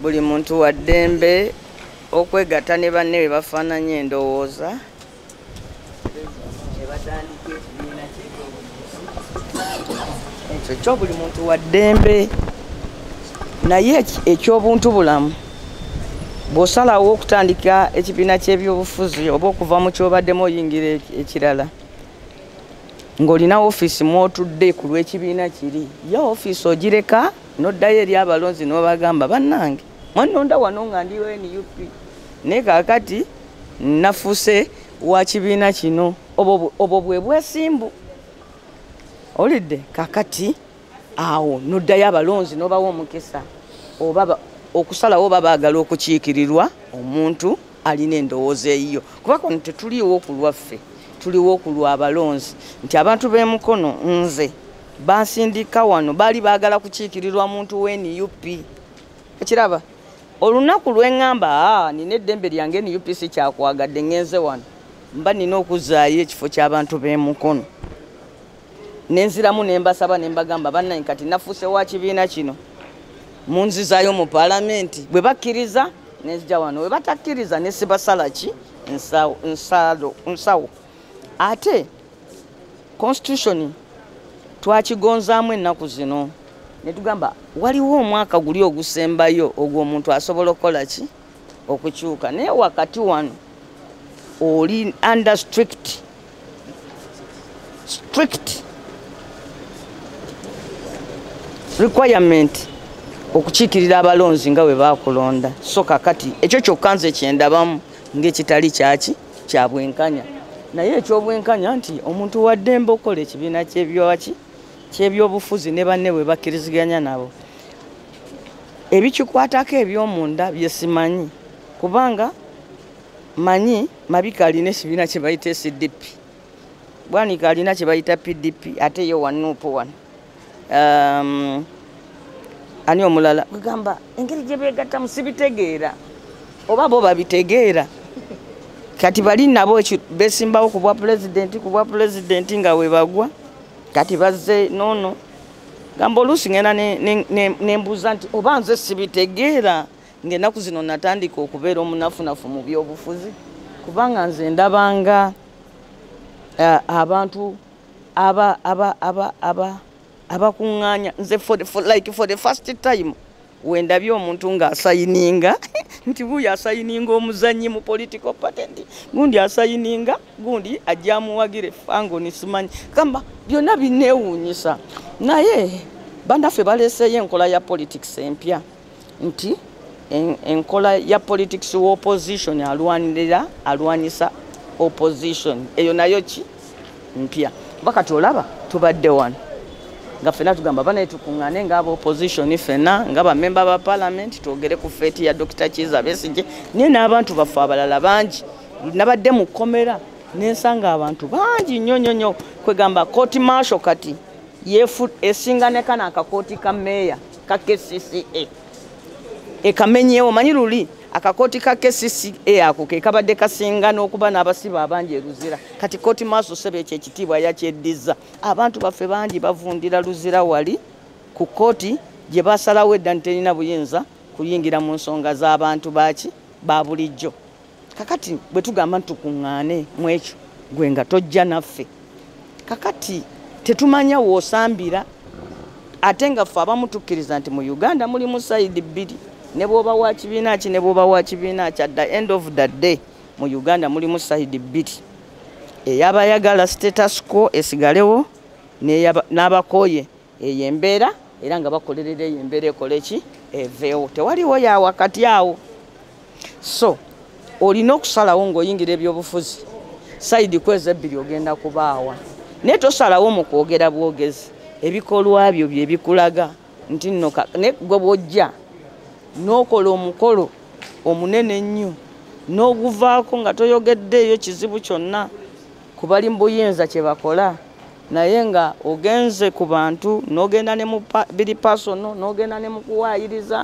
buli muntu wa ddembe okwegatta ne banne be bafaananya endowooza ekyo kyo buli muntu wa ddembe naye ekyobuntu bulamu bw'osalawo okutandika ekibiina ky'ebyobufuzi oba okuva mu kyobaddemu oyingira ekirala ng'olina ofiisi mw'otudde ku lw'ekibiina kiri ya ofiisi ogireka n'oddayo eri abalonzi n'obagamba bannange mwannonda wano nga ndi NUP naye kaakati nafuuse wa kibiina kino obwo bwe bwesimbu olidde kaakati awo n'oddayo abalonzi n'obawa omukisa oba okusalawo oba baagala okukiikirirwa omuntu alina endowooza eyiyo kuba kono tetuliiwo ku lwaffe tuliwo ku lw'abalonzi nti abantu b'emukono nze bansindika wano baali baagala kukiikirirwa muntu w'NUP ekiraba olunaku lw'eŋŋamba nina eddembe lyange NUP si kyakwagadde ngenze wano mba nina okuzaayo ekifo ky'abantu b'emukono nenziramu nembasaba nembagamba bannange kati nafuuse wa kibiina kino munzizaayo mu paalamenti bwe bakkiriza nenzija wano bwe batakkiriza nesibasala ki nsawo ate constitution twakigonzaamu ennaku zino netugamba waliwo omwaka guli ogusembayo ogw'omuntu asobola okukola ki okukyuka naye wakati wano oli under strict requirement okukiikirira abalonzi nga bwe bakulonda so kakati ekyo kyokka nze kyendabamu ng'ekitali kyaki kya bwenkanya naye ekyobwenkanya nti omuntu wa ddembe okola ekibiina ky'ebyobufuzi ne banne bwe bakkiriziganya nabo ebikikwatako eby'omunda bye simanyi kubanga manyi Mabika alina ekibiina kye bayita SDP Bwanika alina kye bayita PDP ate yo wanuupu wano ani omulala kugamba engeri gye beegatta musibitegeera oba bo babitegeera kati bali nabo besimbawo ku bwa pulezidenti nga we bagwa kati bazze nono gamba oluusi ngenda nembuuza nti oba nze sibitegeera ng'ennaku zino natandika okubeera omunafunafu mu byobufuzi kubanga nze ndabanga abantu abakuŋŋaanya nze for the first time wendabye omuntu ng'asayininga nti buuyi asayininga omuzannyi mu political patent gundi asayininga gundi ajja amuwagire fango nisimanyi gamba byonna bineewuunyisa naye bandaffe baleeseeyo enkola ya politics empya nti enkola ya politics wa opposition alwanyisa opposition eyo nayo ki mpya kuba kati olaba tubadde wano nga fena tugamba banaye tukuŋŋaane ng'aba opposition fena ng'aba member ba parliament twogere ku feeti ya Dr. Kizza Besigye naye n'abantu baffe abalala bangi nabadde mu kkomera n'ensanga abantu bangi nnyo kwegamba kooti marshal kati esinganeka n'akakooti ka meeya ka KCCA ekamenyeewo manyi luli akakooti ka KCCA ako ke kabadde kasinga n'okuba n'abasiba abangi eruzira kati kooti maaso sebe ekyo ekitiibwa yakyeddiza abantu baffe bangi bavundira luzira wali ku kooti gye basalawo edda nterina buyinza kuyingira mu nsonga z'abantu baki ba bulijjo kakati bwe tugamba ntukuŋŋaane mu ekyo gwe nga tojja naffe kakati tetumanya woosambira ate nga ffe abamu tukkiriza nti mu Uganda mulimu sayidi bbiri ne bw'oba wa kibiina ki ne bw'oba wa kibiina ki at the end of the day mu Uganda mulimu sayidi bbiri ey'abayagala status quo esigalewo n'abakooye eyo embeera era nga bakolerera eyo embeera ekole ki eveewo tewaliwo ya wakati awo so olina okusalawo ng'oyingira ebyobufuzi sayidi kweza ebbiri ogenda kubaawa naye tosalawo mu kwogera bwogezi ebikolwa byo bye bikulaga nti nno ne gwe bw'ojja n'okola omukolo omunene ennyo n'oguvaako nga toyogeddeeyo kizibu kyonna ku bali mu buyinza kye bakola naye nga ogenze ku bantu n'ogenda ne mu biri pasono n'ogenda ne mu kuwaayiriza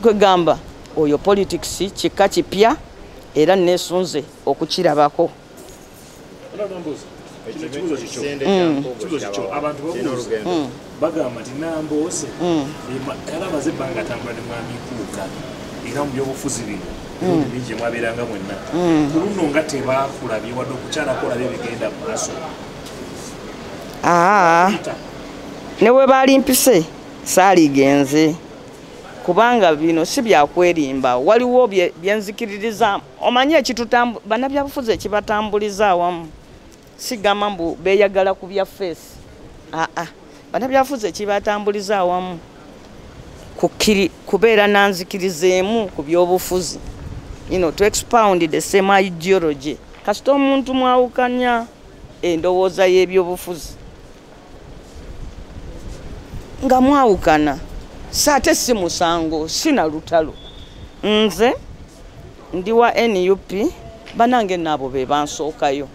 kwegamba oyo politics kika kipya era nesunze okukirabako bagamba nti Nambooze era amaze ebbanga atambula ne mwami Mpuuga era mu byobufuzi bino bingi mwabeeranga mwenna ku luno nga tebakulabye wadde okukyalako olabye bigenda mu maaso. Ne bwe baali mpise saaligenze kubanga bino si byakwerimba waliwo byenzikiririza omanyi bannabyabufuzi ekibatambuliza awamu sigamba mbu beeyagala ku bya feesi bannabyabufuzi ekibatambuliza awamu kubeera nanzikirizeemu ku byobufuzi to expound the same ideology kasita omuntu mwawukanya endowooza y'ebyobufuzi nga mwawukana saate si musango sina lutalo nze ndi wa NUP banange nabo be bansookayo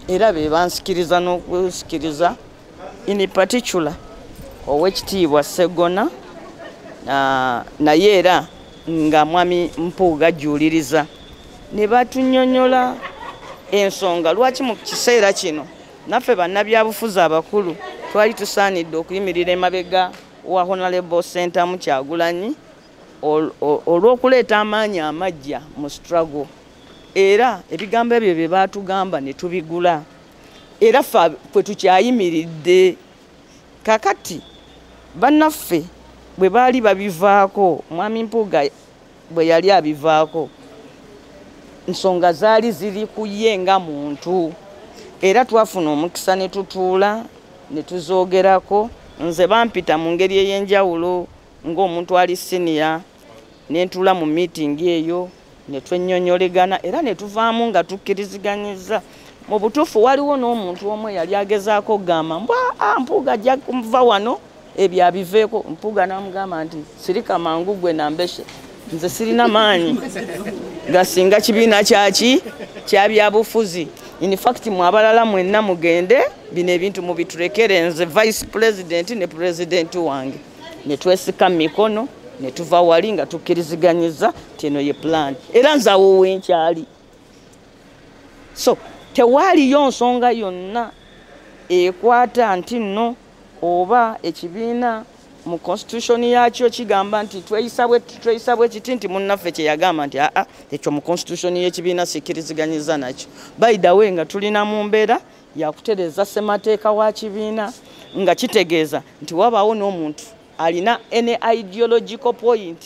era be bansikiriza n'okusikiriza in particular ow'ekitiibwa Sseggona naye era nga mwami Mpuuga ajuliriza ne batunnyonnyola ensonga lwaki mu kiseera kino naffe bannabyabufuzi abakulu twali tusaanidde okuyimirira emabega wa Honorable Ssentamu Kyagulanyi olw'okuleeta amaanyi amajja mu struggle era ebigambo ebyo bye baatugamba ne tubigula era ffe kwe tukyayimiridde kakati bannaffe bwe baali babivaako mwami Mpuuga bwe yali abivaako nsonga zaali ziri ku ye nga muntu era twafuna omukisa ne tutuula ne tuzoogerako nze bampita mu ngeri ey'enjawulo ng'omuntu ali siniya ne ntuula mu miitingi eyo ne twennyonnyolegana era ne tuvaamu nga tukkiriziganyiza mu butuufu waliwo n'omuntu omu yali agezaako okugamba Mpuuga ajja kuva wano ebyo abiveeko. Mpuuga n'amugamba nti sirika mangu gwe nambeshe nze sirina maanyi gasinga kibiina kya byabufuzi. In fact mwabalala mwenna mugende bino ebintu mubiturekere nze vice president ne president wange ne twesika mikono ne tuva wali nga tukkiriziganyiza teno ye plan era nze awo wenkyali. So tewaaliyo nsonga yonna ekwata nti nno oba ekibiina mu constitution yakyo kigamba nti tweyisabwe kiti nti munnaffe kye yagamba nti ekyo mu constitution y'ekibiina sikkiriziganyiza nakyo. By the way nga tulina mu mbeera yakutereeza ssemateeka wa kibiina nga kitegeeza nti wabaawo n'omuntu alina any ideological point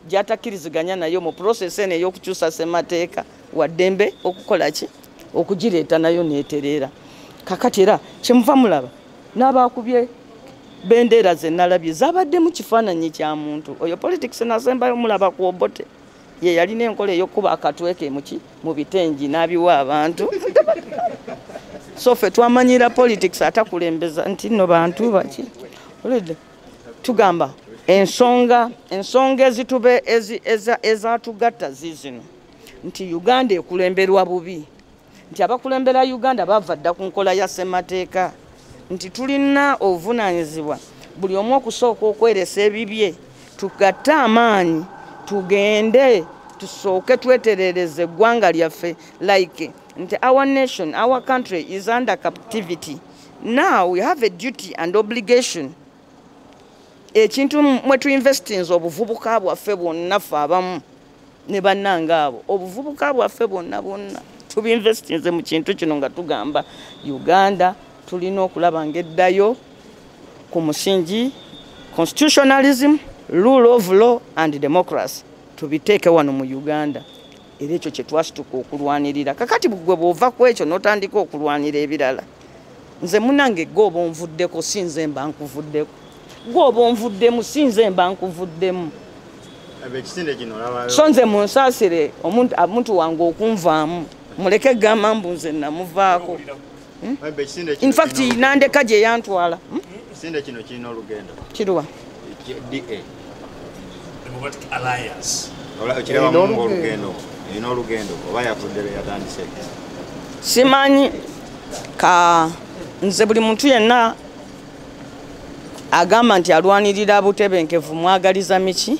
gy'atakkiriziganya nayo mu process eno ey'okukyusa ssemateeka waddembe okukola ki okugireeta nayo neetereera. Kakati era kyemuva mulaba n'abaakubye bendera ze nalabye zabadde mu kifaananyi kya muntu oyo. Politics nasembayo mulaba ku Obote ye yalina enkola ey'okuba akatweke mu bitengi n'abiwa abantu. So ffe twamanyira politics atakulembeza nti nno bantu baki tugamba ensonga ezitube ezatugatta zizino nti Uganda ekulemberwa bubi nti abakulembera Uganda bava dda ku nkola ya ssemateeka nti tulina obuvunaanyizibwa buli omu okusooka okweresa ebibye tugatte amaanyi tugende tusooke tweterereze eggwanga lyaffe like nti our nation, our country is under captivity. Now we have a duty and obligation ekintu mwe tuinvestinze obuvubuka bwaffe bwonna ffe abamu ne bannange abo obuvubuka bwaffe bwonna tubinvestinze mu kintu kino nga tugamba Uganda tulina okulaba ng'eddayo ku musingi constitutionalism, rule of law and democracy tubiteeke wano mu Uganda. Era ekyo kye twasituka okulwanirira. Kakati gwe bw'ova ku ekyo n'otandika okulwanira ebirala nze munange gw'oba onvuddeko si nze mba nkuvuddeko, gw'oba onvuddemu si nze mba nkuvuddemu. So nze munsaasire omuntu wange okunvaamu muleke gamba mbu nze namuvaako. In fact nandeka gye yantwala. Ekisinde kino kirina olugendo kiruwa Democratic Alliance olugendo olugendo oba yafudde yatandise simanyi ka nze buli muntu yenna agamba nti alwanirira butebenkevu mwagaliza miki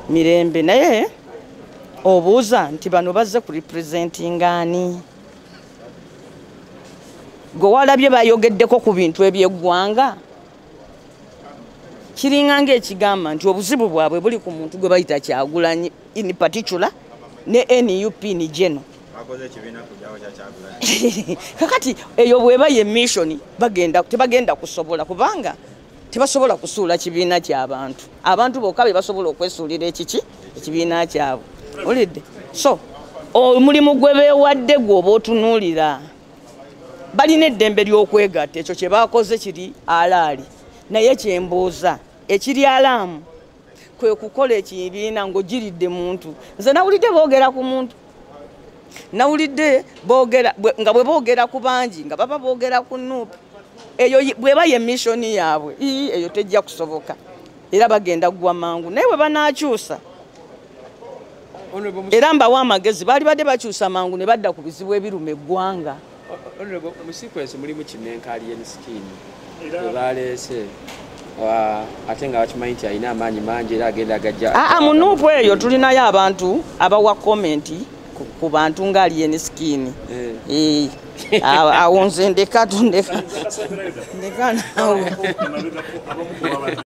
mirembe naye obuuza nti bano bazze ku representing ani gwe walabye bayogeddeko ku bintu eby'eggwanga kiringa ng'ekigamba nti obuzibu bwabwe buli ku muntu gwe bayita Kyagulanyi in particular ne NUP ni Geno. Kakati eyo bweba ye mission tebagenda kusobola kubanga tebasobola kusuula kibiina ky'abantu. Abantu bokka be basobola okwesuulira ekibiina kyabwe. Olidde? So omulimu gwe beewadde gw'oba otunuulira balina eddembe ly'okwegatta ekyo kye baakoze kiri alaali naye kyembuuza ekiri alaamu kwe kukola ekibiina ng'ogiridde muntu. Nze nawulidde boogera ku muntu, nawulidde boogera nga bwe boogera ku bangi nga baba boogera ku Nuupu. Eyo bweba ye missoni yaabwe eyo tejja kusoboka era bagenda kugwa mangu naye bwe banaakyusa era mbawa amagezi baali badde bakyusa mangu ne badda ku bizibu ebiruma eggwanga. Mu sequence mulimu Kinnenkali Enskin baleese ate nga bakimanyi nti alina amaanyi mangi era agenda agajja. Mu Nuupu eyo tulinayo abantu abawa komenti ku bantu ng'ali Enskin. Awo nze ndeka nawe.